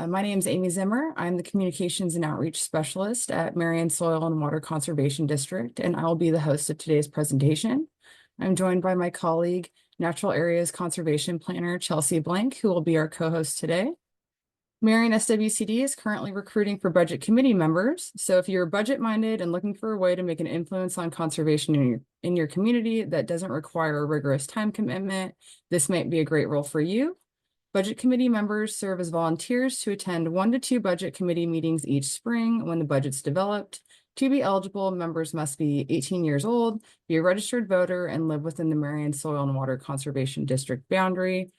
My name is Amy Zimmer. I'm the Communications and Outreach Specialist at Marion Soil and Water Conservation District, and I will be the host of today's presentation. I'm joined by my colleague, Natural Areas Conservation Planner, Chelsea Blank, who will be our co-host today. Marion SWCD is currently recruiting for budget committee members. So if you're budget-minded and looking for a way to make an influence on conservation in your community that doesn't require a rigorous time commitment, this might be a great role for you. Budget committee members serve as volunteers to attend 1 to 2 budget committee meetings each spring when the budget's developed. To be eligible, members must be 18 years old, be a registered voter, and live within the Marion Soil and Water Conservation District boundary.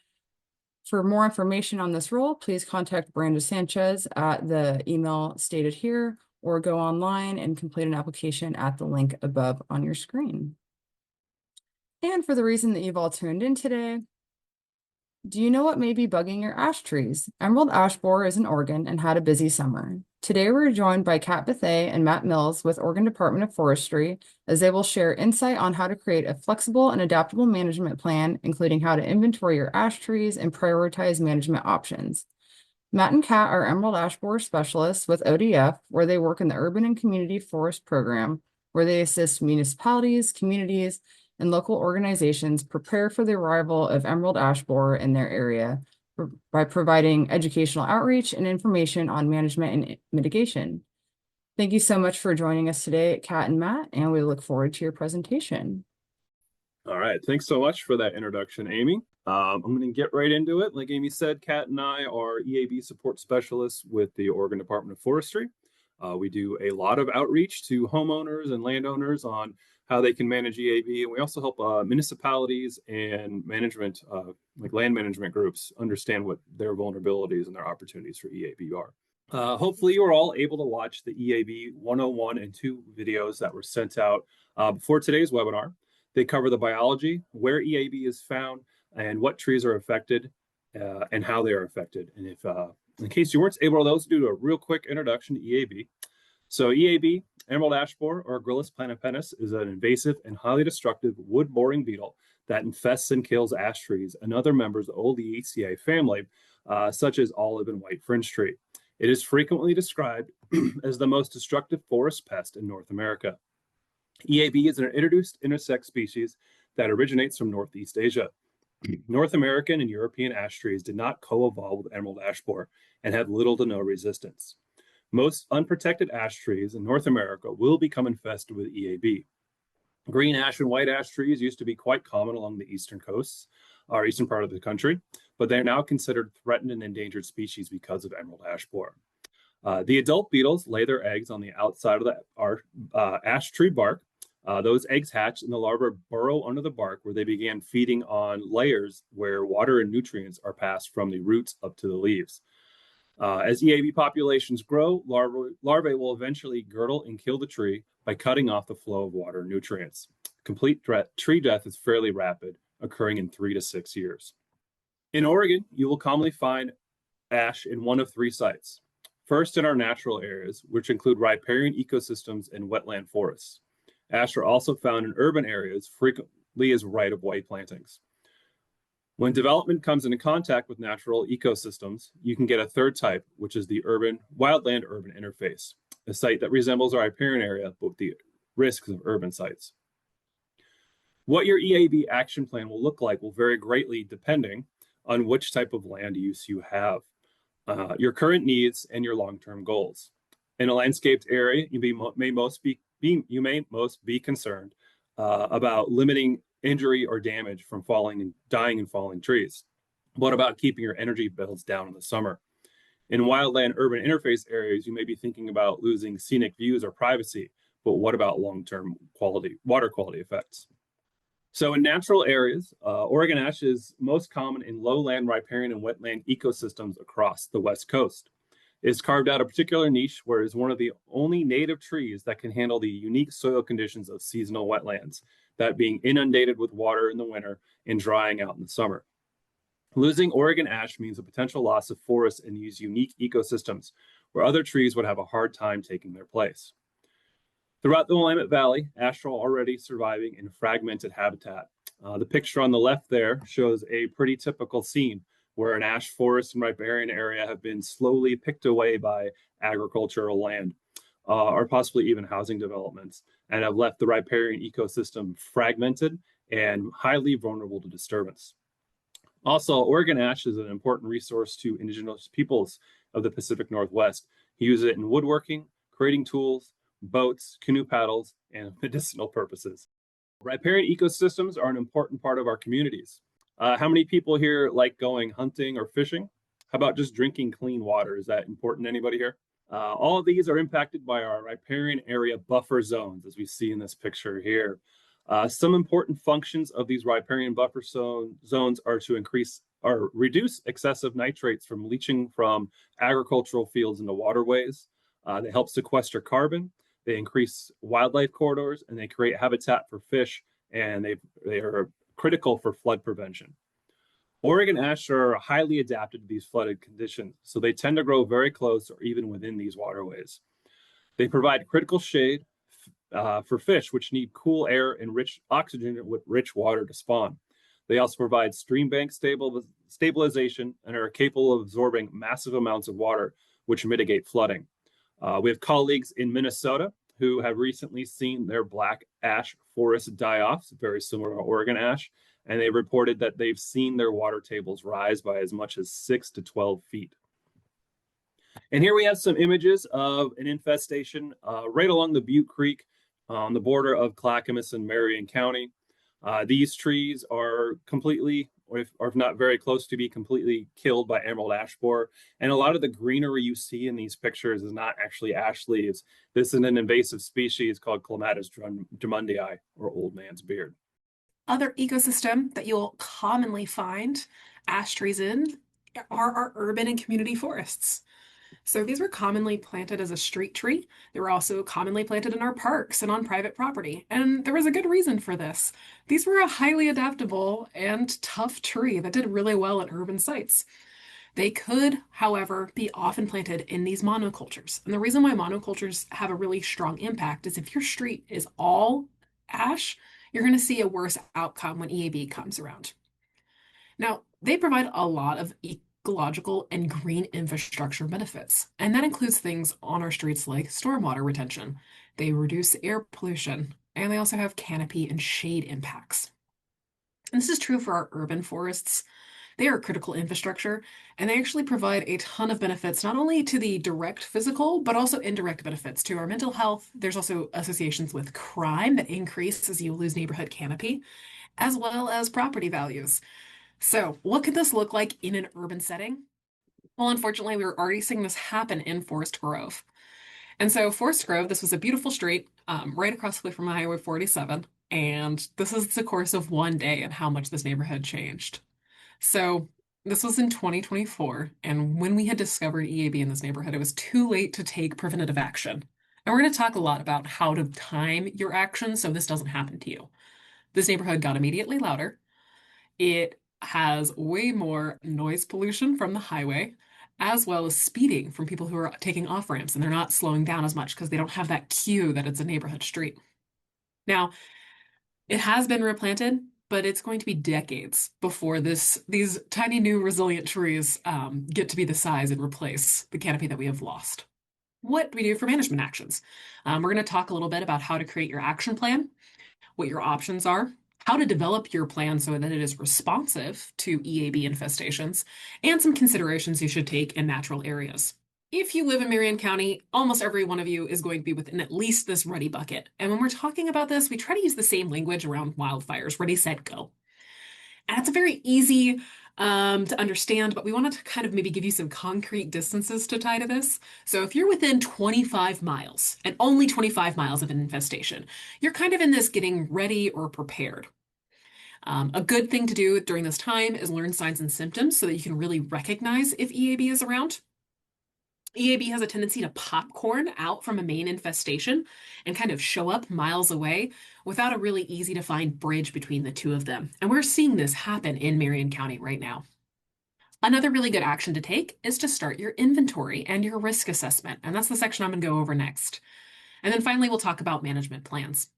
For more information on this role, please contact Brenda Sanchez at the email stated here, or go online and complete an application at the link above on your screen. And for the reason that you've all tuned in today, do you know what may be bugging your ash trees? Emerald ash borer is in Oregon and had a busy summer. Today, we're joined by Bethea and Matt Mills with Oregon Department of Forestry, as they will share insight on how to create a flexible and adaptable management plan, including how to inventory your ash trees and prioritize management options. Matt and Kat are emerald ash borer specialists with ODF, where they work in the Urban and Community Forest Program, where they assist municipalities, communities, and local organizations prepare for the arrival of emerald ash borer in their area by providing educational outreach and information on management and mitigation. Thank you so much for joining us today, Kat and Matt, and we look forward to your presentation. All right, thanks so much for that introduction, Amy. I'm going to get right into it. Like Amy said, Kat and I are EAB support specialists with the Oregon Department of Forestry. We do a lot of outreach to homeowners and landowners on how they can manage EAB, and we also help municipalities and management, like land management groups, understand what their vulnerabilities and their opportunities for EAB are. Hopefully you are all able to watch the EAB 101 and 2 videos that were sent out before today's webinar. They cover the biology, where EAB is found, and what trees are affected, and how they are affected. And if, in case you weren't able to those, do a real quick introduction to EAB. So EAB, emerald ash borer, or Gryllus planopennis, is an invasive and highly destructive wood-boring beetle that infests and kills ash trees and other members of the Oleaceae family, such as olive and white fringe tree. It is frequently described as the most destructive forest pest in North America. EAB is an introduced insect species that originates from Northeast Asia. North American and European ash trees did not co-evolve with emerald ash borer and had little to no resistance. Most unprotected ash trees in North America will become infested with EAB. Green ash and white ash trees used to be quite common along the eastern coasts, or eastern part of the country, but they're now considered threatened and endangered species because of emerald ash borer. The adult beetles lay their eggs on the outside of the ash tree bark. Those eggs hatch and the larvae burrow under the bark, where they begin feeding on layers where water and nutrients are passed from the roots up to the leaves. As EAB populations grow, larvae will eventually girdle and kill the tree by cutting off the flow of water and nutrients. Complete tree death is fairly rapid, occurring in 3 to 6 years. In Oregon, you will commonly find ash in one of 3 sites. First, in our natural areas, which include riparian ecosystems and wetland forests. Ash are also found in urban areas, frequently as right-of-way plantings. When development comes into contact with natural ecosystems, you can get a third type, which is the wildland-urban interface, a site that resembles a riparian area, but with the risks of urban sites. What your EAB action plan will look like will vary greatly depending on which type of land use you have, your current needs, and your long-term goals. In a landscaped area, you may most be concerned about limiting injury or damage from dying and falling trees. What about keeping your energy bills down in the summer? In wildland urban interface areas, you may be thinking about losing scenic views or privacy, but what about long-term water quality effects? So in natural areas, Oregon ash is most common in lowland, riparian, and wetland ecosystems across the West Coast. It's carved out a particular niche where it's one of the only native trees that can handle the unique soil conditions of seasonal wetlands, that being inundated with water in the winter and drying out in the summer. Losing Oregon ash means a potential loss of forests in these unique ecosystems, where other trees would have a hard time taking their place. Throughout the Willamette Valley, ash are already surviving in fragmented habitat. The picture on the left there shows a pretty typical scene where an ash forest and riparian area have been slowly picked away by agricultural land, or possibly even housing developments, and have left the riparian ecosystem fragmented and highly vulnerable to disturbance. Also, Oregon ash is an important resource to indigenous peoples of the Pacific Northwest. He uses it in woodworking, creating tools, boats, canoe paddles, and medicinal purposes. Riparian ecosystems are an important part of our communities. How many people here like going hunting or fishing? How about just drinking clean water? Is that important to anybody here? All of these are impacted by our riparian area buffer zones, as we see in this picture here. Some important functions of these riparian buffer zones are to increase or reduce excessive nitrates from leaching from agricultural fields into waterways. They help sequester carbon. They increase wildlife corridors, and they create habitat for fish, and they are critical for flood prevention. Oregon ash are highly adapted to these flooded conditions, so they tend to grow very close or even within these waterways. They provide critical shade for fish, which need cool air and rich oxygen with rich water to spawn. They also provide stream bank stabilization and are capable of absorbing massive amounts of water, which mitigate flooding. We have colleagues in Minnesota who have recently seen their black ash forest die off, very similar to Oregon ash, and they reported that they've seen their water tables rise by as much as 6 to 12 feet. And here we have some images of an infestation right along the Butte Creek on the border of Clackamas and Marion County. These trees are completely, or if not very close to be completely killed by emerald ash borer. And a lot of the greenery you see in these pictures is not actually ash leaves. This is an invasive species called Clematis drummondii, or old man's beard. Other ecosystem that you'll commonly find ash trees in are our urban and community forests. So these were commonly planted as a street tree. They were also commonly planted in our parks and on private property. And there was a good reason for this. These were a highly adaptable and tough tree that did really well at urban sites. They could, however, be often planted in these monocultures. And the reason why monocultures have a really strong impact is if your street is all ash, you're going to see a worse outcome when EAB comes around. Now, they provide a lot of ecological and green infrastructure benefits, and that includes things on our streets like stormwater retention. They reduce air pollution, and they also have canopy and shade impacts. And this is true for our urban forests. They are critical infrastructure, and they actually provide a ton of benefits, not only to the direct physical, but also indirect benefits to our mental health. There's also associations with crime that increase as you lose neighborhood canopy, as well as property values. So what could this look like in an urban setting? Well, unfortunately, we were already seeing this happen in Forest Grove. And so Forest Grove, this was a beautiful street right across the way from Highway 47. And this is the course of one day and how much this neighborhood changed. So this was in 2024. And when we had discovered EAB in this neighborhood, it was too late to take preventative action. And we're going to talk a lot about how to time your actions so this doesn't happen to you. This neighborhood got immediately louder. It has way more noise pollution from the highway, as well as speeding from people who are taking off ramps, and they're not slowing down as much because they don't have that cue that it's a neighborhood street. Now, it has been replanted, but it's going to be decades before these tiny new resilient trees get to be the size and replace the canopy that we have lost. What do we do for management actions? We're going to talk a little bit about how to create your action plan, what your options are, how to develop your plan so that it is responsive to EAB infestations, and some considerations you should take in natural areas. If you live in Marion County, almost every one of you is going to be within at least this ready bucket. And when we're talking about this, we try to use the same language around wildfires, ready, set, go. And it's a very easy to understand, but we wanted to kind of maybe give you some concrete distances to tie to this. So if you're within 25 miles and only 25 miles of an infestation, you're kind of in this getting ready or prepared. A good thing to do during this time is learn signs and symptoms so that you can really recognize if EAB is around. EAB has a tendency to popcorn out from a main infestation and kind of show up miles away without a really easy to find bridge between the two of them. And we're seeing this happen in Marion County right now. Another really good action to take is to start your inventory and your risk assessment. And that's the section I'm going to go over next. And then finally, we'll talk about management plans.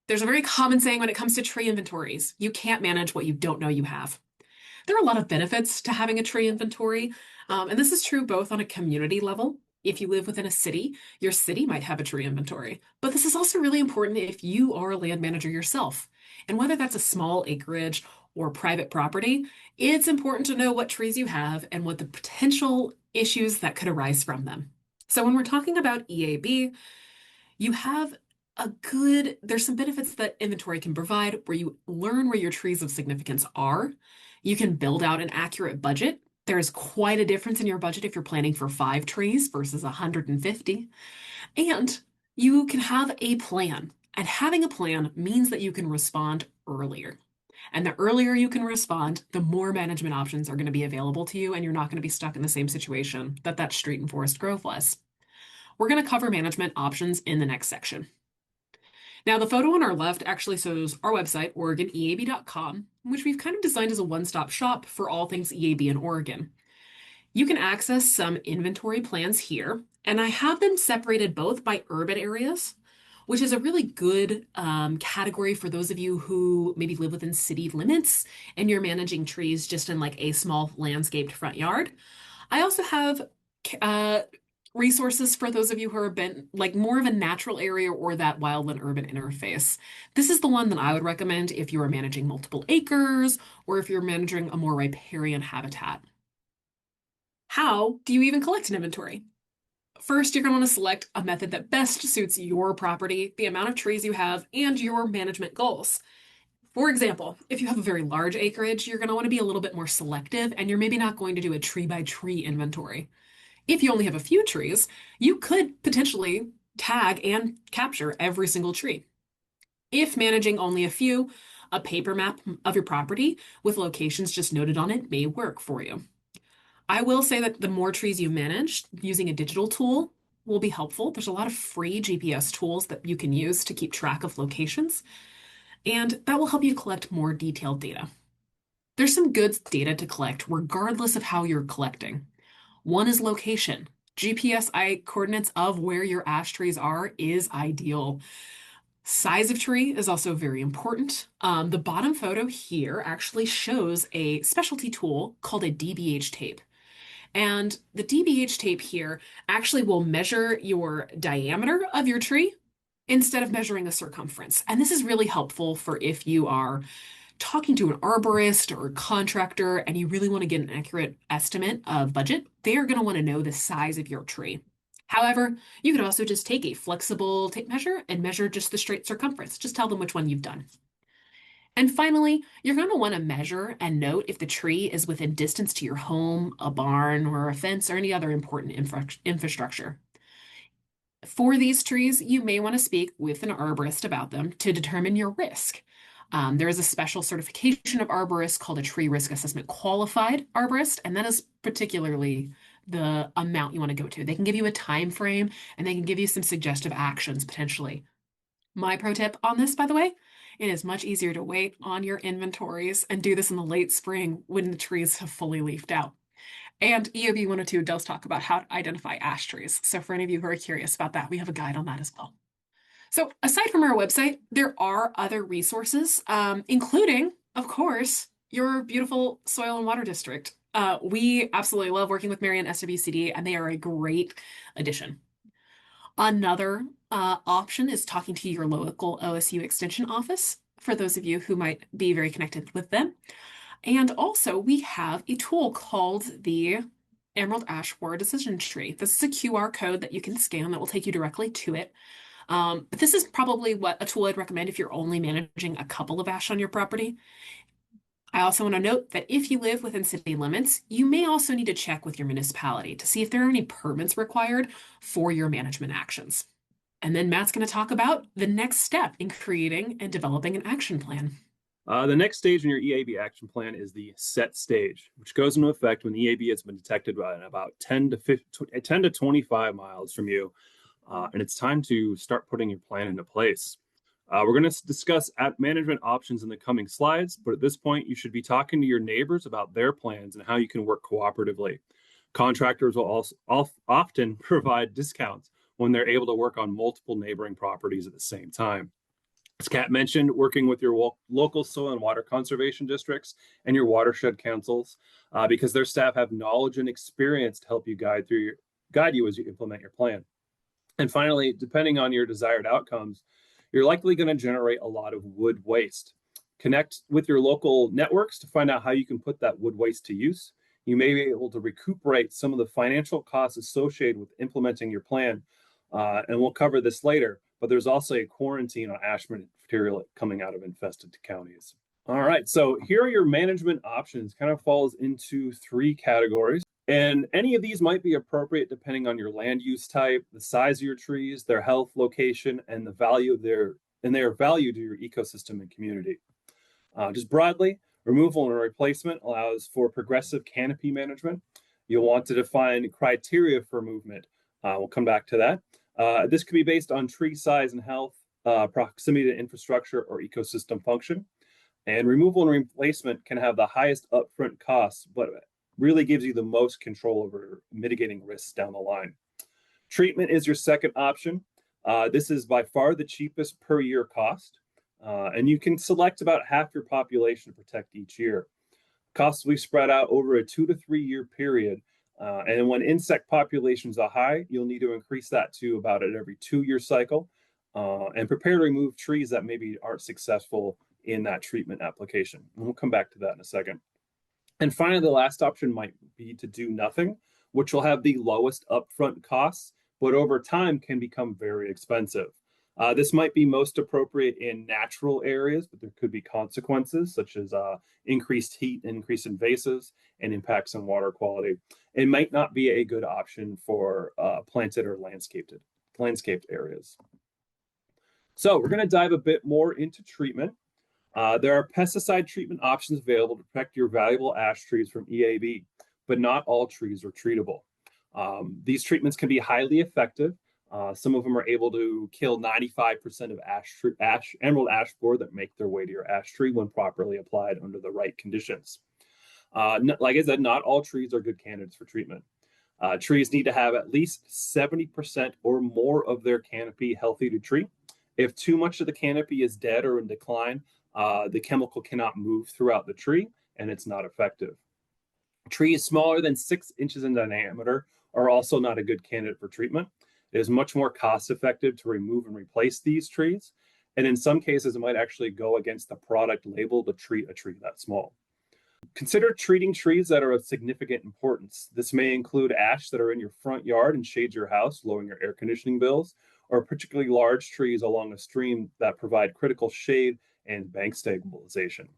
There's a very common saying when it comes to tree inventories: you can't manage what you don't know you have. There are a lot of benefits to having a tree inventory, and this is true both on a community level. If you live within a city, your city might have a tree inventory. But this is also really important if you are a land manager yourself. And whether that's a small acreage or private property, it's important to know what trees you have and what the potential issues that could arise from them. So when we're talking about EAB, you have there's some benefits that inventory can provide where you learn where your trees of significance are. You can build out an accurate budget. There's quite a difference in your budget if you're planning for 5 trees versus 150. And you can have a plan. And having a plan means that you can respond earlier. And the earlier you can respond, the more management options are going to be available to you, and you're not going to be stuck in the same situation that street and forest grove was. We're going to cover management options in the next section. Now, the photo on our left actually shows our website, OregonEAB.com, which we've kind of designed as a one-stop shop for all things EAB in Oregon. You can access some inventory plans here, and I have them separated both by urban areas, which is a really good category for those of you who maybe live within city limits and you're managing trees just in like a small landscaped front yard. I also have resources for those of you who are been like more of a natural area or that wild and urban interface. This is the one that I would recommend if you are managing multiple acres or if you're managing a more riparian habitat. How do you even collect an inventory? First, you're going to want to select a method that best suits your property, the amount of trees you have, and your management goals. For example, if you have a very large acreage, you're going to want to be a little bit more selective, and you're maybe not going to do a tree by tree inventory. If you only have a few trees, you could potentially tag and capture every single tree. If managing only a few, a paper map of your property with locations just noted on it may work for you. I will say that the more trees you manage, using a digital tool will be helpful. There's a lot of free GPS tools that you can use to keep track of locations, and that will help you collect more detailed data. There's some good data to collect regardless of how you're collecting. One is location. GPS coordinates of where your ash trees are is ideal. Size of tree is also very important. The bottom photo here actually shows a specialty tool called a DBH tape. And the DBH tape here actually will measure your diameter of your tree instead of measuring a circumference. And this is really helpful for if you are talking to an arborist or a contractor and you really want to get an accurate estimate of budget. They are going to want to know the size of your tree. However, you could also just take a flexible tape measure and measure just the straight circumference. Just tell them which one you've done. And finally, you're going to want to measure and note if the tree is within distance to your home, a barn, or a fence, or any other important infrastructure. For these trees, you may want to speak with an arborist about them to determine your risk. There is a special certification of arborists called a Tree Risk Assessment Qualified Arborist, and that is particularly the amount you want to go to. They can give you a time frame, and they can give you some suggestive actions potentially. My pro tip on this, by the way, it is much easier to wait on your inventories and do this in the late spring when the trees have fully leafed out. And EAB 102 does talk about how to identify ash trees. So for any of you who are curious about that, we have a guide on that as well. So aside from our website, there are other resources, including, of course, your beautiful soil and water district. We absolutely love working with Marion SWCD, and they are a great addition. Another option is talking to your local OSU Extension office, for those of you who might be very connected with them. And also, we have a tool called the Emerald Ash Borer Decision Tree. This is a QR code that you can scan that will take you directly to it. But this is probably a tool I'd recommend if you're only managing a couple of ash on your property. I also want to note that if you live within city limits, you may also need to check with your municipality to see if there are any permits required for your management actions. And then Matt's going to talk about the next step in creating and developing an action plan. The next stage in your EAB action plan is the set stage, which goes into effect when the EAB has been detected by about 10 to 25 miles from you. And it's time to start putting your plan into place. We're going to discuss management options in the coming slides, but at this point, you should be talking to your neighbors about their plans and how you can work cooperatively. Contractors will also often provide discounts when they're able to work on multiple neighboring properties at the same time. As Kat mentioned, working with your local soil and water conservation districts and your watershed councils, because their staff have knowledge and experience to help you guide you as you implement your plan. And finally, depending on your desired outcomes, you're likely going to generate a lot of wood waste. Connect with your local networks to find out how you can put that wood waste to use. You may be able to recuperate some of the financial costs associated with implementing your plan, and we'll cover this later, but there's also a quarantine on ash material coming out of infested counties. All right, so here are your management options. Kind of falls into 3 categories. And any of these might be appropriate depending on your land use type, the size of your trees, their health, location, and the value of their value to your ecosystem and community. Just broadly, removal and replacement allows for progressive canopy management. You'll want to define criteria for movement. We'll come back to that. This could be based on tree size and health, proximity to infrastructure, or ecosystem function. And removal and replacement can have the highest upfront costs, but really gives you the most control over mitigating risks down the line. Treatment is your second option. This is by far the cheapest per year cost, and you can select about half your population to protect each year. Costs will be spread out over a 2 to 3 year period, and when insect populations are high, you'll need to increase that to about an every 2-year cycle, and prepare to remove trees that maybe aren't successful in that treatment application. And we'll come back to that in a second. And finally, the last option might be to do nothing, which will have the lowest upfront costs, but over time can become very expensive. This might be most appropriate in natural areas, but there could be consequences such as increased heat, increased invasives, and impacts on water quality. It might not be a good option for planted or landscaped areas. So we're going to dive a bit more into treatment. There are pesticide treatment options available to protect your valuable ash trees from EAB, but not all trees are treatable. These treatments can be highly effective. Some of them are able to kill 95% of emerald ash borer that make their way to your ash tree when properly applied under the right conditions. Like I said, not all trees are good candidates for treatment. Trees need to have at least 70% or more of their canopy healthy to treat. If too much of the canopy is dead or in decline, the chemical cannot move throughout the tree, and it's not effective. Trees smaller than 6 inches in diameter are also not a good candidate for treatment. It is much more cost effective to remove and replace these trees, and in some cases, it might actually go against the product label to treat a tree that small. Consider treating trees that are of significant importance. This may include ash that are in your front yard and shade your house, lowering your air conditioning bills, or particularly large trees along a stream that provide critical shade and bank stabilization.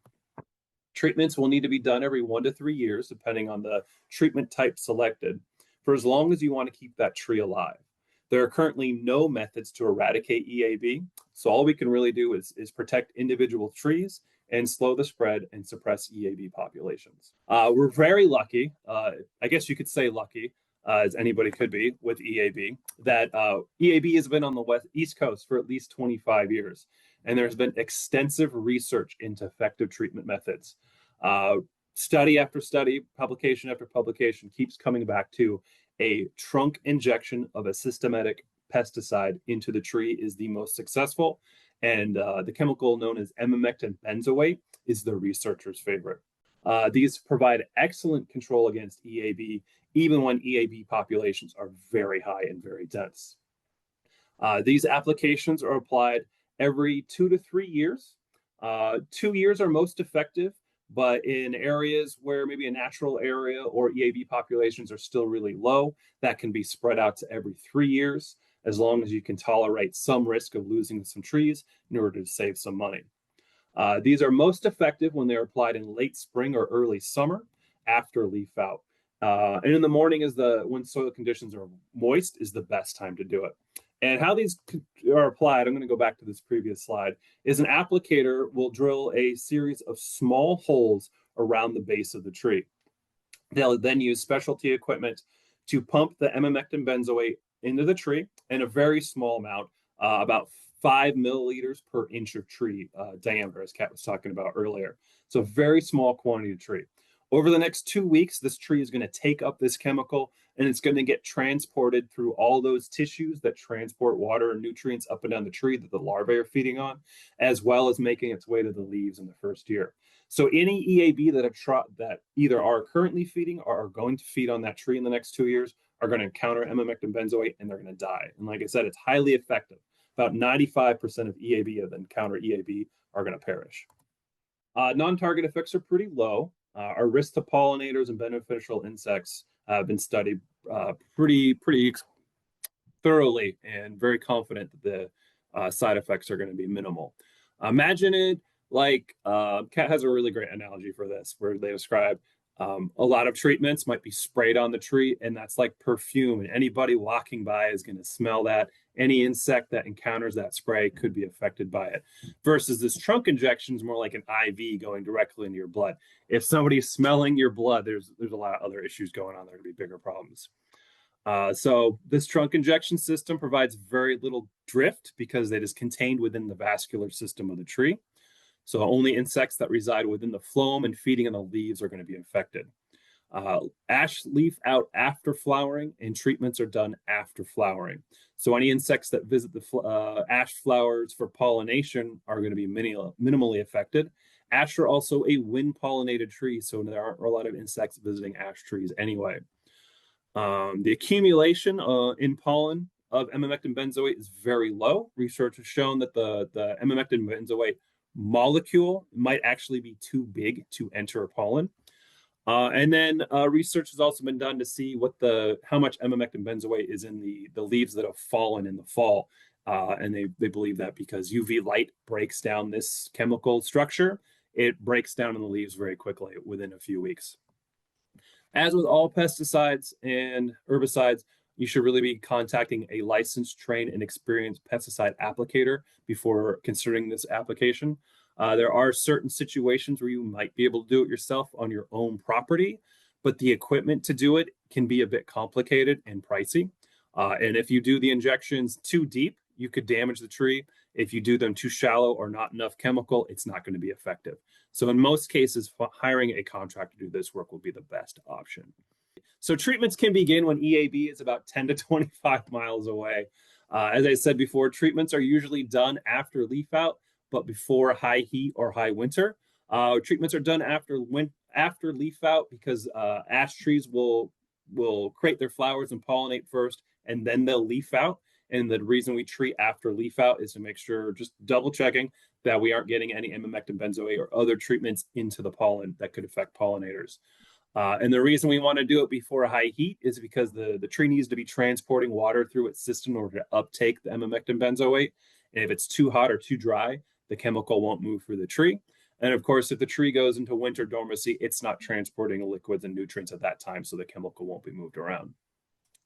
Treatments will need to be done every 1 to 3 years, depending on the treatment type selected, for as long as you want to keep that tree alive. There are currently no methods to eradicate EAB, so all we can really do is protect individual trees and slow the spread and suppress EAB populations. We're very lucky, I guess you could say lucky, as anybody could be with EAB, that EAB has been on the East Coast for at least 25 years. And there's been extensive research into effective treatment methods. Study after study, publication after publication keeps coming back to a trunk injection of a systematic pesticide into the tree is the most successful. And the chemical known as emamectin benzoate is the researcher's favorite. These provide excellent control against EAB, even when EAB populations are very high and very dense. These applications are applied every 2 to 3 years. 2 years are most effective, but in areas where maybe a natural area or EAB populations are still really low, that can be spread out to every 3 years, as long as you can tolerate some risk of losing some trees in order to save some money. These are most effective when they're applied in late spring or early summer after leaf out. And in the morning when soil conditions are moist is the best time to do it. And how these are applied, I'm going to go back to this previous slide, is an applicator will drill a series of small holes around the base of the tree. They'll then use specialty equipment to pump the emamectin benzoate into the tree in a very small amount, about 5 milliliters per inch of tree diameter, as Kat was talking about earlier. So very small quantity of tree. Over the next 2 weeks, this tree is going to take up this chemical and it's going to get transported through all those tissues that transport water and nutrients up and down the tree that the larvae are feeding on, as well as making its way to the leaves in the first year. So any EAB that either are currently feeding or are going to feed on that tree in the next 2 years are going to encounter emamectin benzoate and they're going to die. And like I said, it's highly effective. About 95% of EAB that encounter EAB are going to perish. Non-target effects are pretty low. Our risk to pollinators and beneficial insects have been studied pretty thoroughly, and very confident that the side effects are going to be minimal. Imagine it like Kat has a really great analogy for this, where they describe a lot of treatments might be sprayed on the tree, and that's like perfume, and anybody walking by is going to smell that. Any insect that encounters that spray could be affected by it. Versus this trunk injection is more like an IV going directly into your blood. If somebody's smelling your blood, there's a lot of other issues going on. There could be bigger problems. So this trunk injection system provides very little drift because it is contained within the vascular system of the tree. So only insects that reside within the phloem and feeding on the leaves are going to be infected. Ash leaf out after flowering, and treatments are done after flowering. So any insects that visit the ash flowers for pollination are going to be minimally affected. Ash are also a wind-pollinated tree, so there aren't a lot of insects visiting ash trees anyway. The accumulation in pollen of emamectin benzoate is very low. Research has shown that the emamectin benzoate molecule might actually be too big to enter pollen. And then research has also been done to see how much emamectin benzoate is in the leaves that have fallen in the fall. And they believe that because UV light breaks down this chemical structure, it breaks down in the leaves very quickly within a few weeks. As with all pesticides and herbicides, you should really be contacting a licensed, trained, and experienced pesticide applicator before considering this application. There are certain situations where you might be able to do it yourself on your own property, but the equipment to do it can be a bit complicated and pricey. And if you do the injections too deep, you could damage the tree. If you do them too shallow or not enough chemical, it's not going to be effective. So in most cases, hiring a contractor to do this work will be the best option. So treatments can begin when EAB is about 10 to 25 miles away. As I said before, treatments are usually done after leaf out, but before high heat or high winter. Treatments are done after leaf out because ash trees will create their flowers and pollinate first, and then they'll leaf out. And the reason we treat after leaf out is to make sure, just double checking that we aren't getting any emamectin benzoate or other treatments into the pollen that could affect pollinators. And the reason we want to do it before high heat is because the tree needs to be transporting water through its system in order to uptake the emamectin benzoate. And if it's too hot or too dry, the chemical won't move through the tree. And of course, if the tree goes into winter dormancy, it's not transporting liquids and nutrients at that time, so the chemical won't be moved around.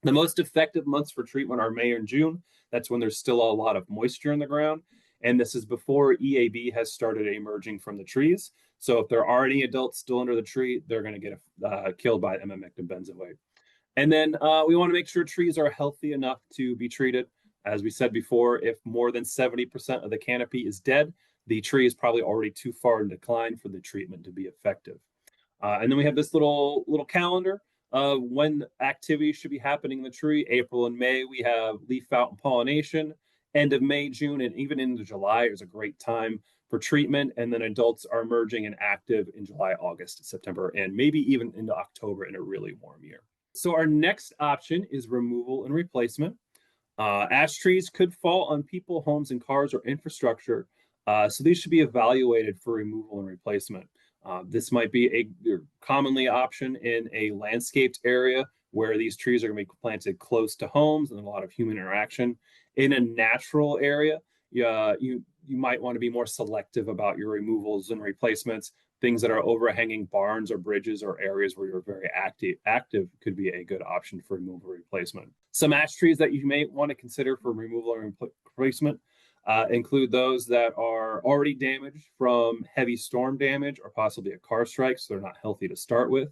The most effective months for treatment are May and June. That's when there's still a lot of moisture in the ground. And this is before EAB has started emerging from the trees. So if there are any adults still under the tree, they're going to get killed by emamectin benzoate. And then we want to make sure trees are healthy enough to be treated. As we said before, if more than 70% of the canopy is dead, the tree is probably already too far in decline for the treatment to be effective. And then we have this little calendar of when activities should be happening in the tree. April and May, we have leaf out and pollination. End of May, June, and even into July is a great time for treatment. And then adults are emerging and active in July, August, September, and maybe even into October in a really warm year. So our next option is removal and replacement. Ash trees could fall on people, homes, and cars or infrastructure. So these should be evaluated for removal and replacement. This might be a commonly option in a landscaped area where these trees are going to be planted close to homes and a lot of human interaction. In a natural area, you might want to be more selective about your removals and replacements. Things that are overhanging barns or bridges or areas where you're very active could be a good option for removal or replacement. Some ash trees that you may want to consider for removal or replacement include those that are already damaged from heavy storm damage or possibly a car strike, so they're not healthy to start with.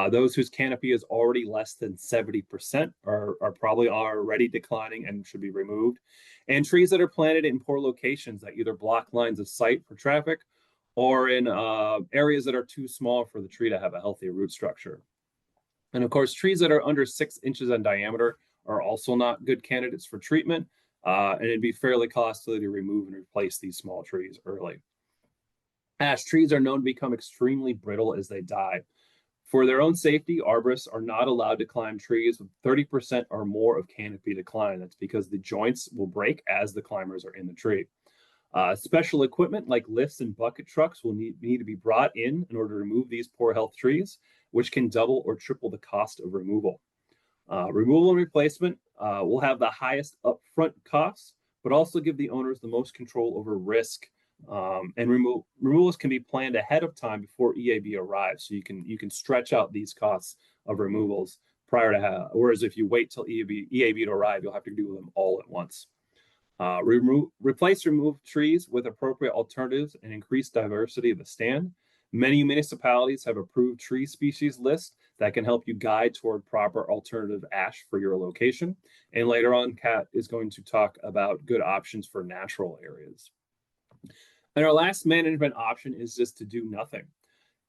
Those whose canopy is already less than 70% are probably already declining and should be removed. And trees that are planted in poor locations that either block lines of sight for traffic or in areas that are too small for the tree to have a healthy root structure. And of course, trees that are under 6 inches in diameter are also not good candidates for treatment, and it'd be fairly costly to remove and replace these small trees early. Ash trees are known to become extremely brittle as they die. For their own safety, arborists are not allowed to climb trees with 30% or more of canopy decline. That's because the joints will break as the climbers are in the tree. Special equipment like lifts and bucket trucks will need to be brought in order to remove these poor health trees, which can double or triple the cost of removal. Removal and replacement will have the highest upfront costs, but also give the owners the most control over risk. And removals can be planned ahead of time before EAB arrives, so you can stretch out these costs of removals prior to whereas if you wait till EAB to arrive, you'll have to do them all at once. Remove trees with appropriate alternatives and increase diversity of the stand. Many municipalities have approved tree species lists that can help you guide toward proper alternative ash for your location. And later on, Kat is going to talk about good options for natural areas. And our last management option is just to do nothing.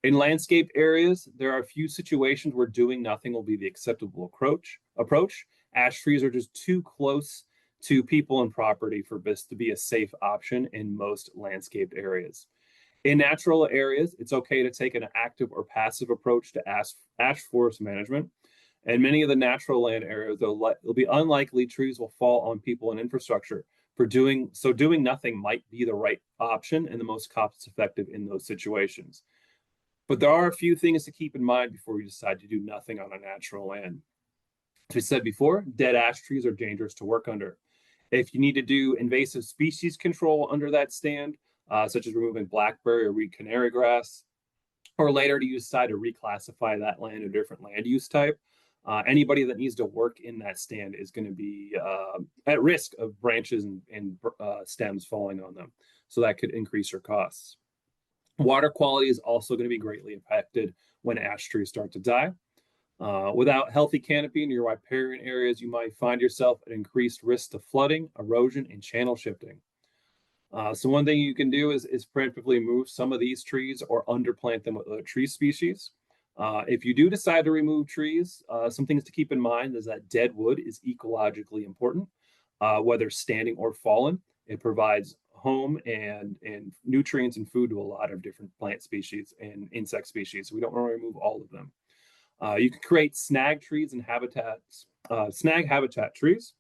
In landscape areas, there are a few situations where doing nothing will be the acceptable approach. Ash trees are just too close to people and property for this to be a safe option in most landscaped areas. In natural areas, it's okay to take an active or passive approach to ash forest management. And many of the natural land areas, it'll be unlikely trees will fall on people and infrastructure. Doing nothing might be the right option and the most cost effective in those situations. But there are a few things to keep in mind before you decide to do nothing on a natural land. As we said before, dead ash trees are dangerous to work under. If you need to do invasive species control under that stand, such as removing blackberry or reed canary grass, or later to decide to reclassify that land a different land use type, anybody that needs to work in that stand is going to be at risk of branches and stems falling on them. So that could increase your costs. Water quality is also going to be greatly affected when ash trees start to die. Without healthy canopy in your riparian areas, you might find yourself at increased risk of flooding, erosion, and channel shifting. So one thing you can do is preemptively move some of these trees or underplant them with other tree species. If you do decide to remove trees, some things to keep in mind is that dead wood is ecologically important, whether standing or fallen. It provides home and nutrients and food to a lot of different plant species and insect species. So we don't want to remove all of them. You can create snag trees and snag habitat trees.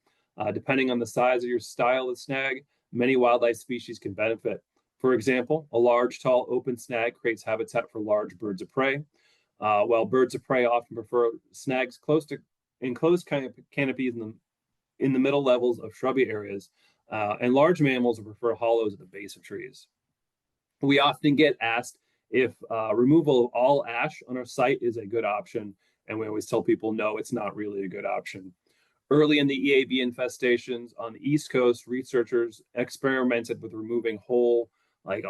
Depending on the size of your style of snag, many wildlife species can benefit. For example, a large, tall, open snag creates habitat for large birds of prey, while birds of prey often prefer snags close to enclosed canopies in the middle levels of shrubby areas, and large mammals prefer hollows at the base of trees. We often get asked if removal of all ash on our site is a good option, and we always tell people no, it's not really a good option. Early in the EAB infestations on the East Coast, researchers experimented with removing whole, like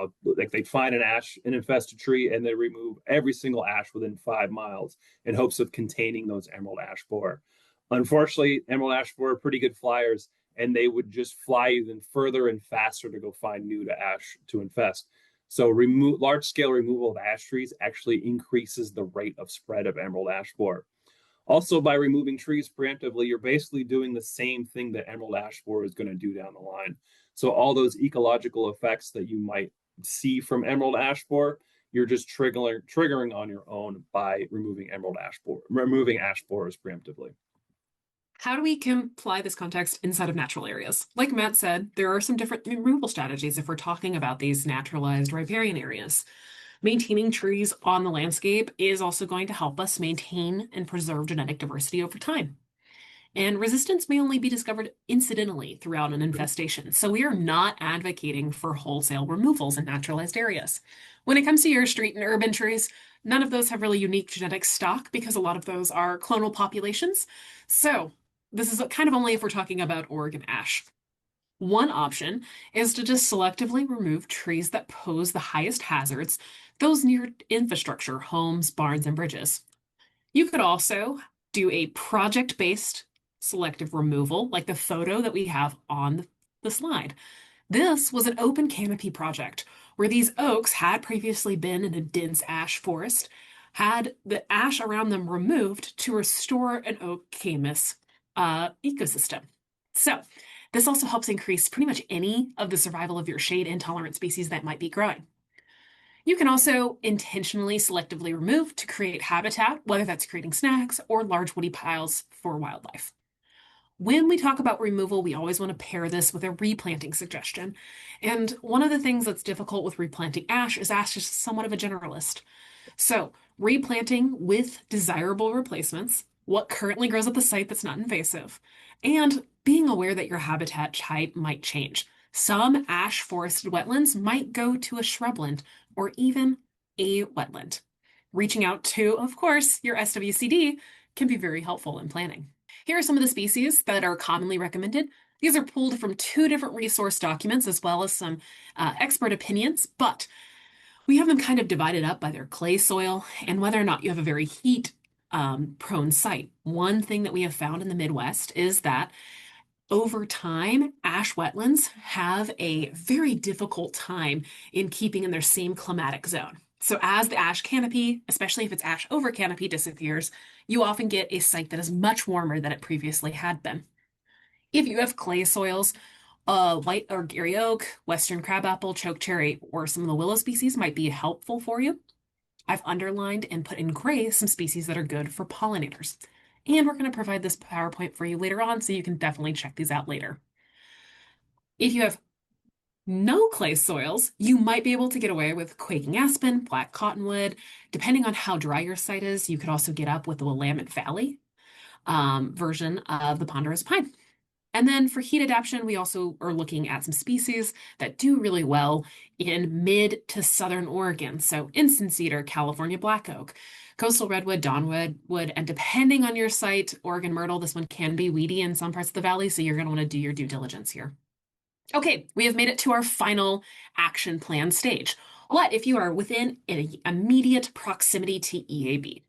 they'd find an infested tree, and they remove every single ash within 5 miles in hopes of containing those emerald ash borer. Unfortunately, emerald ash borer are pretty good flyers, and they would just fly even further and faster to go find new ash to infest. So large-scale removal of ash trees actually increases the rate of spread of emerald ash borer. Also, by removing trees preemptively, you're basically doing the same thing that emerald ash borer is going to do down the line. So all those ecological effects that you might see from emerald ash borer, you're just triggering on your own by removing ash borers preemptively. How do we apply this context inside of natural areas? Like Matt said, there are some different removal strategies if we're talking about these naturalized riparian areas. Maintaining trees on the landscape is also going to help us maintain and preserve genetic diversity over time. And resistance may only be discovered incidentally throughout an infestation, so we are not advocating for wholesale removals in naturalized areas. When it comes to your street and urban trees, none of those have really unique genetic stock because a lot of those are clonal populations. So this is kind of only if we're talking about Oregon ash. One option is to just selectively remove trees that pose the highest hazards, those near infrastructure, homes, barns, and bridges. You could also do a project-based selective removal, like the photo that we have on the slide. This was an open canopy project where these oaks had previously been in a dense ash forest, had the ash around them removed to restore an oak camus ecosystem. So, this also helps increase pretty much any of the survival of your shade intolerant species that might be growing. You can also intentionally selectively remove to create habitat, whether that's creating snacks or large woody piles for wildlife. When we talk about removal, we always want to pair this with a replanting suggestion. And one of the things that's difficult with replanting ash is somewhat of a generalist. So, replanting with desirable replacements, what currently grows at the site that's not invasive, and being aware that your habitat type might change. Some ash forested wetlands might go to a shrubland or even a wetland. Reaching out to, of course, your SWCD can be very helpful in planning. Here are some of the species that are commonly recommended. These are pulled from 2 different resource documents as well as some expert opinions, but we have them kind of divided up by their clay soil and whether or not you have a very heat prone site. One thing that we have found in the Midwest is that over time, ash wetlands have a very difficult time in keeping in their same climatic zone. So as the ash canopy, especially if it's ash over canopy, disappears, you often get a site that is much warmer than it previously had been. If you have clay soils, white or Gary oak, western crabapple, chokecherry, or some of the willow species might be helpful for you. I've underlined and put in gray some species that are good for pollinators. And we're going to provide this PowerPoint for you later on, so you can definitely check these out later. If you have no clay soils, you might be able to get away with quaking aspen, black cottonwood. Depending on how dry your site is, you could also get up with the Willamette Valley version of the ponderosa pine. And then for heat adaptation, we also are looking at some species that do really well in mid to southern Oregon. So incense cedar, California black oak, coastal redwood, dawnwood, wood, and depending on your site, Oregon myrtle, this one can be weedy in some parts of the valley, so you're going to want to do your due diligence here. Okay, we have made it to our final action plan stage. What if you are within an immediate proximity to EAB?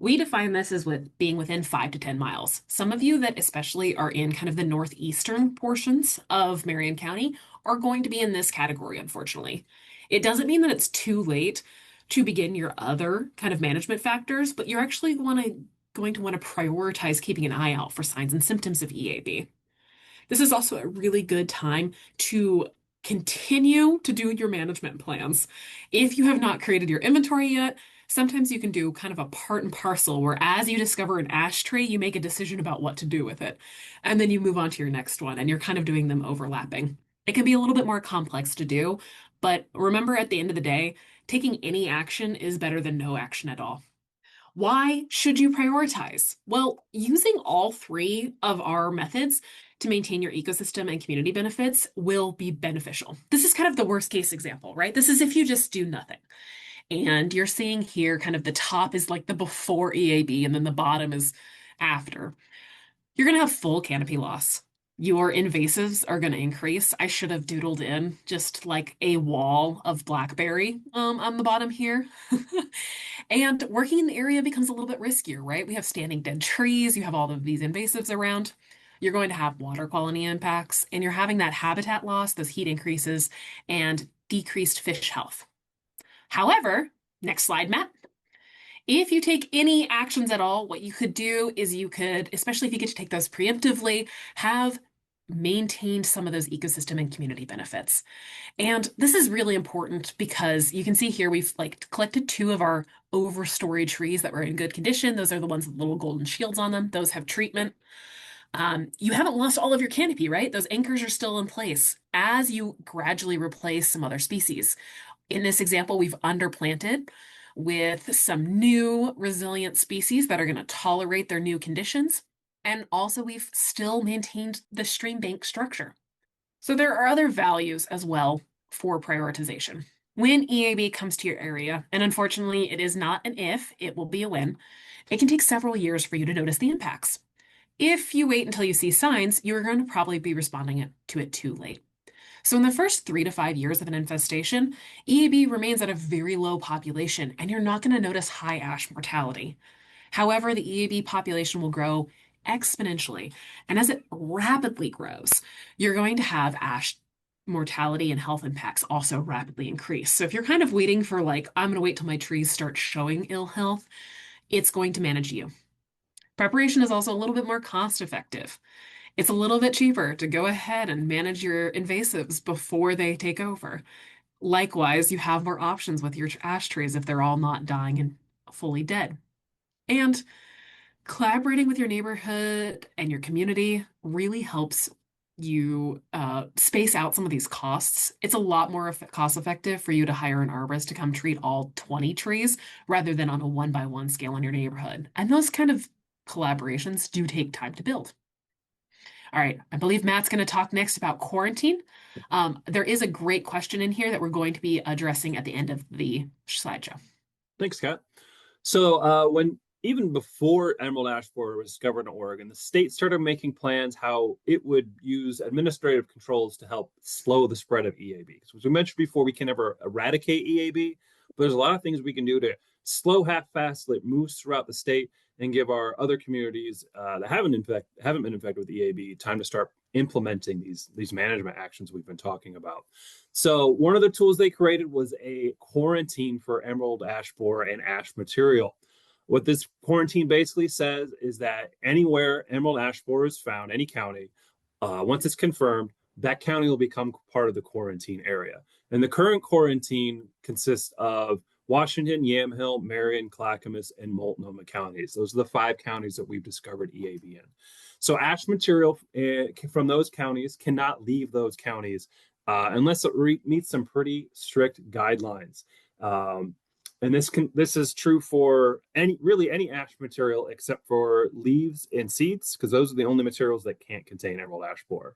We define this as with being within 5 to 10 miles. Some of you that especially are in kind of the northeastern portions of Marion County are going to be in this category, unfortunately. It doesn't mean that it's too late to begin your other kind of management factors, but you're actually going to want to prioritize keeping an eye out for signs and symptoms of EAB. This is also a really good time to continue to do your management plans. If you have not created your inventory yet, sometimes you can do kind of a part and parcel where as you discover an ash tree, you make a decision about what to do with it. And then you move on to your next one and you're kind of doing them overlapping. It can be a little bit more complex to do, but remember at the end of the day, taking any action is better than no action at all. Why should you prioritize? Well, using all 3 of our methods to maintain your ecosystem and community benefits will be beneficial. This is kind of the worst case example, right? This is if you just do nothing. And you're seeing here kind of the top is like the before EAB and then the bottom is after. You're going to have full canopy loss. Your invasives are going to increase. I should have doodled in just like a wall of blackberry on the bottom here. And working in the area becomes a little bit riskier, right? We have standing dead trees. You have all of these invasives around. You're going to have water quality impacts, and you're having that habitat loss, those heat increases, and decreased fish health. However, next slide, Matt. If you take any actions at all, what you could do is you could, especially if you get to take those preemptively, have maintained some of those ecosystem and community benefits. And this is really important because you can see here we've collected 2 of our overstory trees that were in good condition. Those are the ones with little golden shields on them. Those have treatment. You haven't lost all of your canopy, right? Those anchors are still in place as you gradually replace some other species. In this example, we've underplanted with some new resilient species that are going to tolerate their new conditions. And also we've still maintained the stream bank structure. So there are other values as well for prioritization. When EAB comes to your area, and unfortunately it is not an if, it will be a when, it can take several years for you to notice the impacts. If you wait until you see signs, you're going to probably be responding to it too late. So in the first 3 to 5 years of an infestation, EAB remains at a very low population, and you're not going to notice high ash mortality. However, the EAB population will grow exponentially, and as it rapidly grows, you're going to have ash mortality and health impacts also rapidly increase. So if you're kind of waiting for like, I'm going to wait till my trees start showing ill health, it's going to manage you. Preparation is also a little bit more cost effective. It's a little bit cheaper to go ahead and manage your invasives before they take over. Likewise, you have more options with your ash trees if they're all not dying and fully dead. And collaborating with your neighborhood and your community really helps you space out some of these costs. It's a lot more cost effective for you to hire an arborist to come treat all 20 trees rather than on a one by one scale in your neighborhood. And those kind of collaborations do take time to build. All right, I believe Matt's going to talk next about quarantine. There is a great question in here that we're going to be addressing at the end of the slideshow. Thanks, Kat. So when even before emerald ash borer was discovered in Oregon, the state started making plans how it would use administrative controls to help slow the spread of EAB. So as we mentioned before, we can never eradicate EAB, but there's a lot of things we can do to slow how fast it moves throughout the state and give our other communities that haven't been infected with EAB time to start implementing these management actions we've been talking about. So one of the tools they created was a quarantine for emerald ash borer and ash material. What this quarantine basically says is that anywhere emerald ash borer is found, any county, once it's confirmed, that county will become part of the quarantine area. And the current quarantine consists of Washington, Yamhill, Marion, Clackamas, and Multnomah counties. Those are the 5 counties that we've discovered EAB in. So ash material from those counties cannot leave those counties unless it meets some pretty strict guidelines. And this is true for any ash material except for leaves and seeds, because those are the only materials that can't contain emerald ash borer.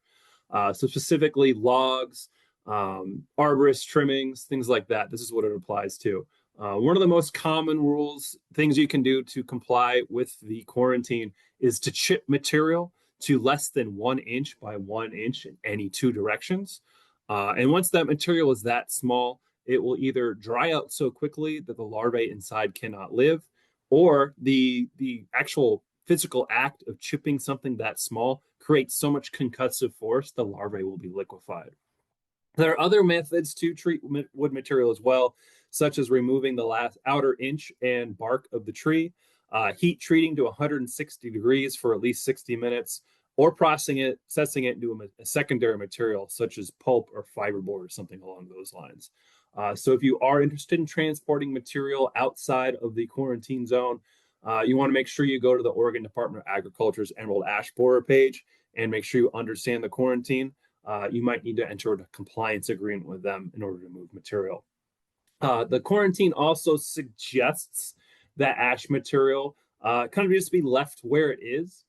So specifically logs, arborist trimmings, things like that. This is what it applies to. One of the most common things you can do to comply with the quarantine is to chip material to less than 1 inch by 1 inch in any 2 directions. And once that material is that small, it will either dry out so quickly that the larvae inside cannot live, or the actual physical act of chipping something that small creates so much concussive force, the larvae will be liquefied. There are other methods to treat wood material as well, such as removing the last outer inch and bark of the tree, heat treating to 160 degrees for at least 60 minutes, or processing it into a secondary material, such as pulp or fiberboard or something along those lines. So if you are interested in transporting material outside of the quarantine zone, you want to make sure you go to the Oregon Department of Agriculture's Emerald Ash Borer page and make sure you understand the quarantine. You might need to enter a compliance agreement with them in order to move material. The quarantine also suggests that ash material kind of just be left where it is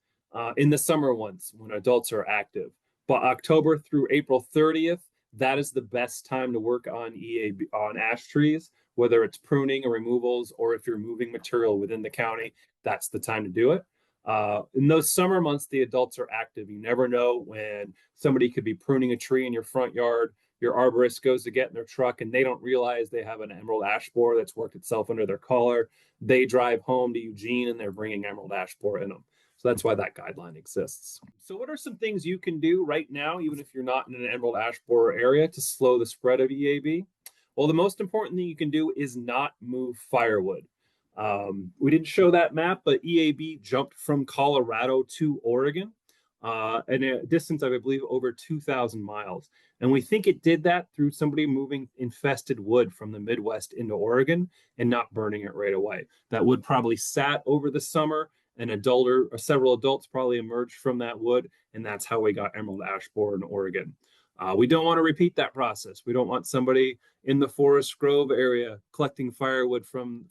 in the summer months when adults are active. But October through April 30th, that is the best time to work on EAB on ash trees, whether it's pruning or removals, or if you're moving material within the county, that's the time to do it. In those summer months, the adults are active. You never know when somebody could be pruning a tree in your front yard. Your arborist goes to get in their truck and they don't realize they have an emerald ash borer that's worked itself under their collar. They drive home to Eugene and they're bringing emerald ash borer in them. So that's why that guideline exists. So what are some things you can do right now, even if you're not in an emerald ash borer area, to slow the spread of EAB? Well, the most important thing you can do is not move firewood. We didn't show that map, but EAB jumped from Colorado to Oregon in a distance of, I believe, over 2,000 miles. And we think it did that through somebody moving infested wood from the Midwest into Oregon and not burning it right away. That wood probably sat over the summer. An adult or several adults probably emerged from that wood, and that's how we got emerald ash borer in Oregon. We don't want to repeat that process. We don't want somebody in the Forest Grove area collecting firewood from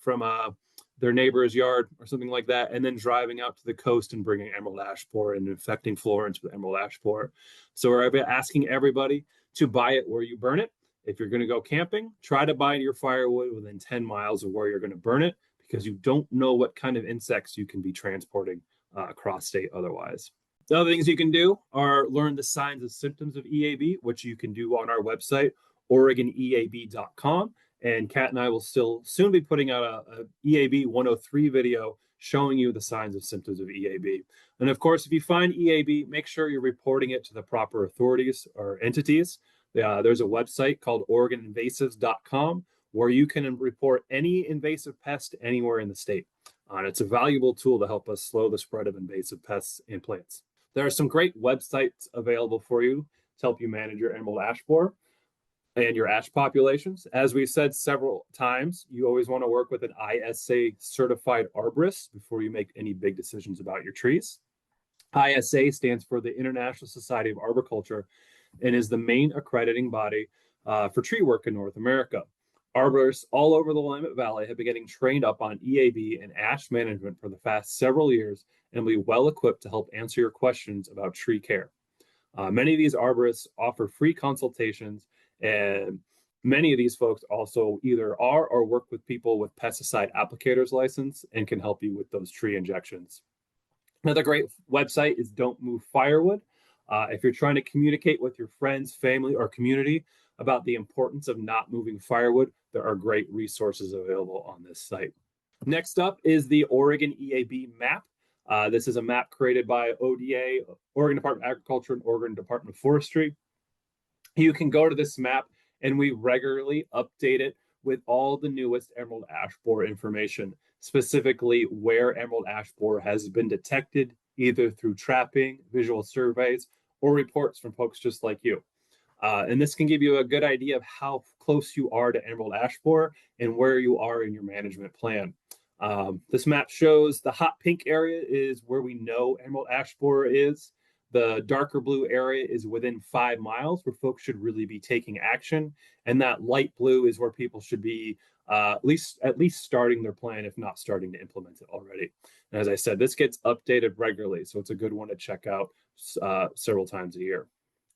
their neighbor's yard or something like that, and then driving out to the coast and bringing emerald ash borer and infecting Florence with emerald ash borer. So we're asking everybody to buy it where you burn it. If you're going to go camping, try to buy your firewood within 10 miles of where you're going to burn it, because you don't know what kind of insects you can be transporting across state otherwise. The other things you can do are learn the signs and symptoms of EAB, which you can do on our website, OregonEAB.com. And Kat and I will still soon be putting out a EAB 103 video showing you the signs and symptoms of EAB. And of course, if you find EAB, make sure you're reporting it to the proper authorities or entities. There's a website called OregonInvasives.com where you can report any invasive pest anywhere in the state. And it's a valuable tool to help us slow the spread of invasive pests and plants. There are some great websites available for you to help you manage your emerald ash borer and your ash populations. As we've said several times, you always want to work with an ISA certified arborist before you make any big decisions about your trees. ISA stands for the International Society of Arboriculture and is the main accrediting body for tree work in North America. Arborists all over the Willamette Valley have been getting trained up on EAB and ash management for the past several years and will be well equipped to help answer your questions about tree care. Many of these arborists offer free consultations, and many of these folks also either are or work with people with pesticide applicators license and can help you with those tree injections. Another great website is Don't Move Firewood. If you're trying to communicate with your friends, family, or community about the importance of not moving firewood, there are great resources available on this site. Next up is the Oregon EAB map. This is a map created by ODA, Oregon Department of Agriculture, and Oregon Department of Forestry. You can go to this map and we regularly update it with all the newest emerald ash borer information, specifically where emerald ash borer has been detected, either through trapping, visual surveys, or reports from folks just like you. And this can give you a good idea of how close you are to emerald ash borer and where you are in your management plan. This map shows the hot pink area is where we know emerald ash borer is. The darker blue area is within 5 miles where folks should really be taking action. And that light blue is where people should be at least starting their plan, if not starting to implement it already. And as I said, this gets updated regularly, so it's a good one to check out several times a year.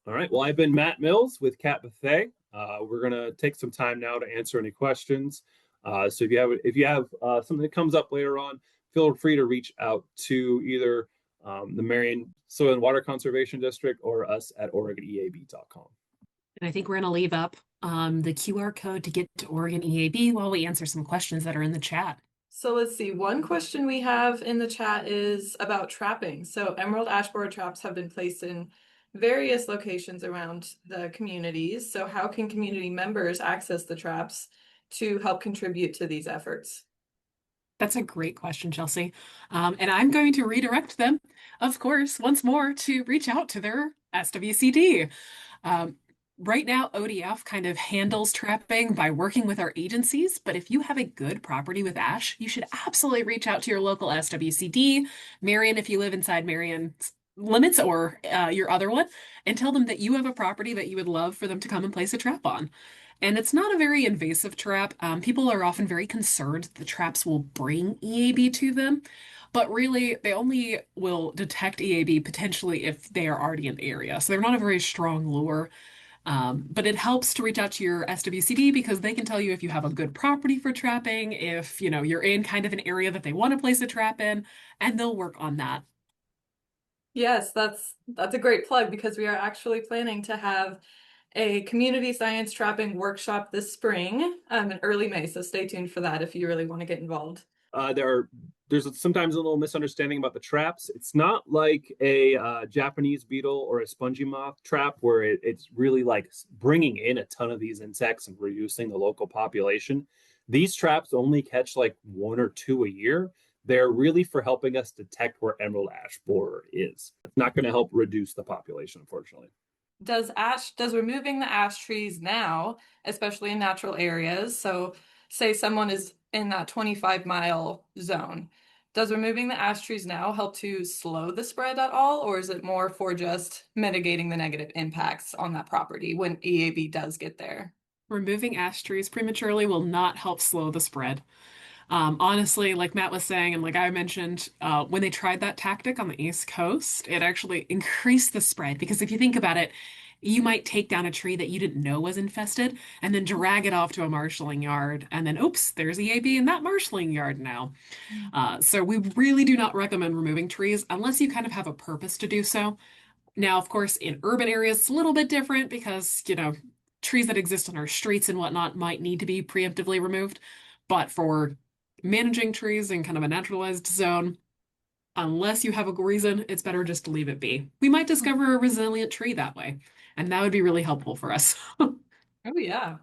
All right, well, I've been Matt Mills with Kat Bethea. We're going to take some time now to answer any questions. So if you have something that comes up later on, feel free to reach out to either the Marion Soil and Water Conservation District or us at OregonEAB.com. And I think we're going to leave up the QR code to get to Oregon EAB while we answer some questions that are in the chat. So let's see, one question we have in the chat is about trapping. So emerald ash borer traps have been placed in various locations around the communities. So how can community members access the traps to help contribute to these efforts? That's a great question, Chelsea. And I'm going to redirect them, of course, once more to reach out to their SWCD. Right now, ODF kind of handles trapping by working with our agencies, but if you have a good property with ash, you should absolutely reach out to your local SWCD, Marion if you live inside Marion's limits, or your other one, and tell them that you have a property that you would love for them to come and place a trap on. And it's not a very invasive trap. People are often very concerned that the traps will bring EAB to them, but really they only will detect EAB potentially if they are already in the area. So they're not a very strong lure. But it helps to reach out to your SWCD because they can tell you if you have a good property for trapping, if you're in kind of an area that they want to place a trap in, and they'll work on that. Yes, that's a great plug because we are actually planning to have a community science trapping workshop this spring in early May. So stay tuned for that if you really want to get involved. There's sometimes a little misunderstanding about the traps. It's not like a Japanese beetle or a spongy moth trap where it's really like bringing in a ton of these insects and reducing the local population. These traps only catch like 1 or 2 a year. They're really for helping us detect where emerald ash borer is. It's not going to help reduce the population, unfortunately. Does removing the ash trees now, especially in natural areas, so say someone is in that 25-mile zone, does removing the ash trees now help to slow the spread at all, or is it more for just mitigating the negative impacts on that property when EAB does get there? Removing ash trees prematurely will not help slow the spread. Honestly, like Matt was saying, and like I mentioned, when they tried that tactic on the East Coast, it actually increased the spread. Because if you think about it, you might take down a tree that you didn't know was infested and then drag it off to a marshalling yard. And then, oops, there's EAB in that marshalling yard now. So we really do not recommend removing trees unless you kind of have a purpose to do so. Now, of course, in urban areas, it's a little bit different because, trees that exist on our streets and whatnot might need to be preemptively removed. But for managing trees in kind of a naturalized zone, Unless you have a reason, it's better just to leave it be. We might discover a resilient tree that way, and that would be really helpful for us. Oh yeah,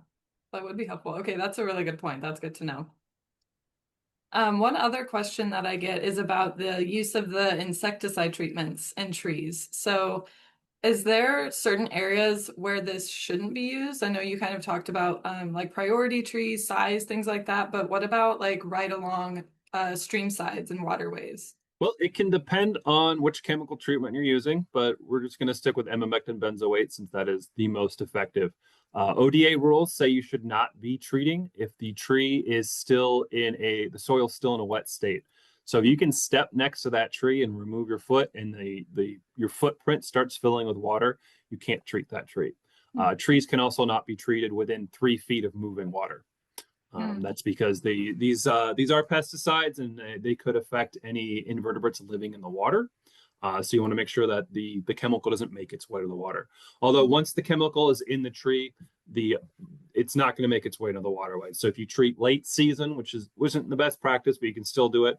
that would be helpful. Okay, that's a really good point. That's good to know. One other question that I get is about the use of the insecticide treatments in trees. So, is there certain areas where this shouldn't be used? I know you kind of talked about like priority trees, size, things like that, but what about like right along stream sides and waterways? Well, it can depend on which chemical treatment you're using, but we're just going to stick with emamectin benzoate since that is the most effective. ODA rules say you should not be treating if the tree is still the soil's still in a wet state. So if you can step next to that tree and remove your foot and your footprint starts filling with water, you can't treat that tree. Trees can also not be treated within 3 feet of moving water. That's because these are pesticides and they could affect any invertebrates living in the water. So you want to make sure that the chemical doesn't make its way to the water. Although once the chemical is in the tree, it's not going to make its way to the waterway. So if you treat late season, which wasn't the best practice, but you can still do it.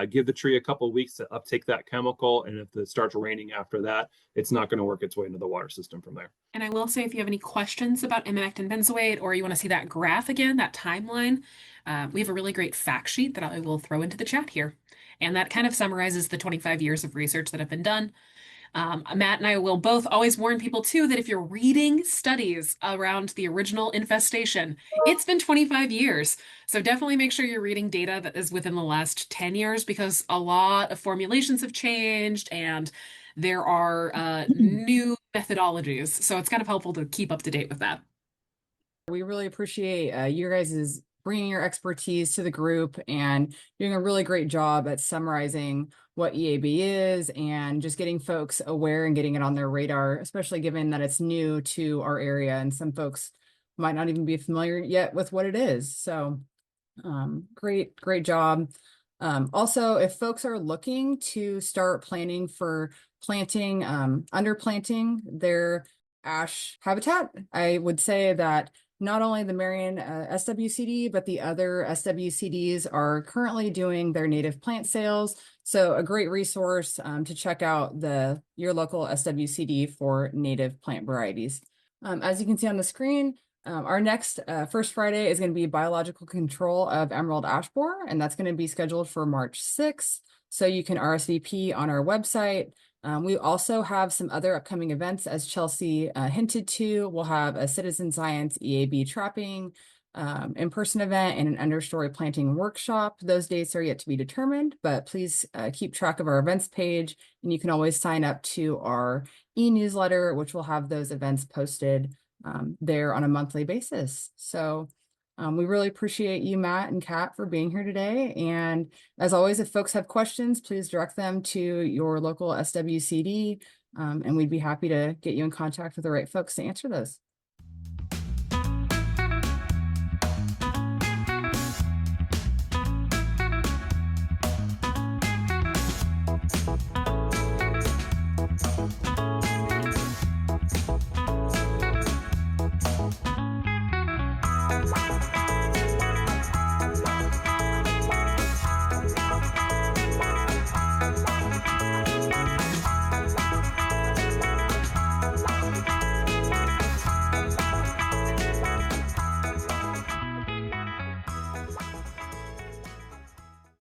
Give the tree a couple of weeks to uptake that chemical, and if it starts raining after that, it's not going to work its way into the water system from there. And I will say, if you have any questions about emamectin benzoate, or you want to see that graph again, that timeline, we have a really great fact sheet that I will throw into the chat here. And that kind of summarizes the 25 years of research that have been done. Matt and I will both always warn people too that if you're reading studies around the original infestation, it's been 25 years. So definitely make sure you're reading data that is within the last 10 years because a lot of formulations have changed and there are new methodologies. So it's kind of helpful to keep up to date with that. We really appreciate you guys' bringing your expertise to the group and doing a really great job at summarizing what EAB is and just getting folks aware and getting it on their radar, especially given that it's new to our area and some folks might not even be familiar yet with what it is. So great job. Also, if folks are looking to start planning for planting, underplanting their ash habitat, I would say that not only the Marion SWCD, but the other SWCDs are currently doing their native plant sales. So a great resource to check out your local SWCD for native plant varieties. As you can see on the screen, our next First Friday is going to be biological control of emerald ash borer, and that's going to be scheduled for March 6th. So you can RSVP on our website. We also have some other upcoming events, as Chelsea hinted to. We'll have a citizen science EAB trapping in-person event and an understory planting workshop. Those dates are yet to be determined, but please keep track of our events page, and you can always sign up to our e-newsletter, which will have those events posted there on a monthly basis. So we really appreciate you, Matt and Kat, for being here today. And as always, if folks have questions, please direct them to your local SWCD, and we'd be happy to get you in contact with the right folks to answer those.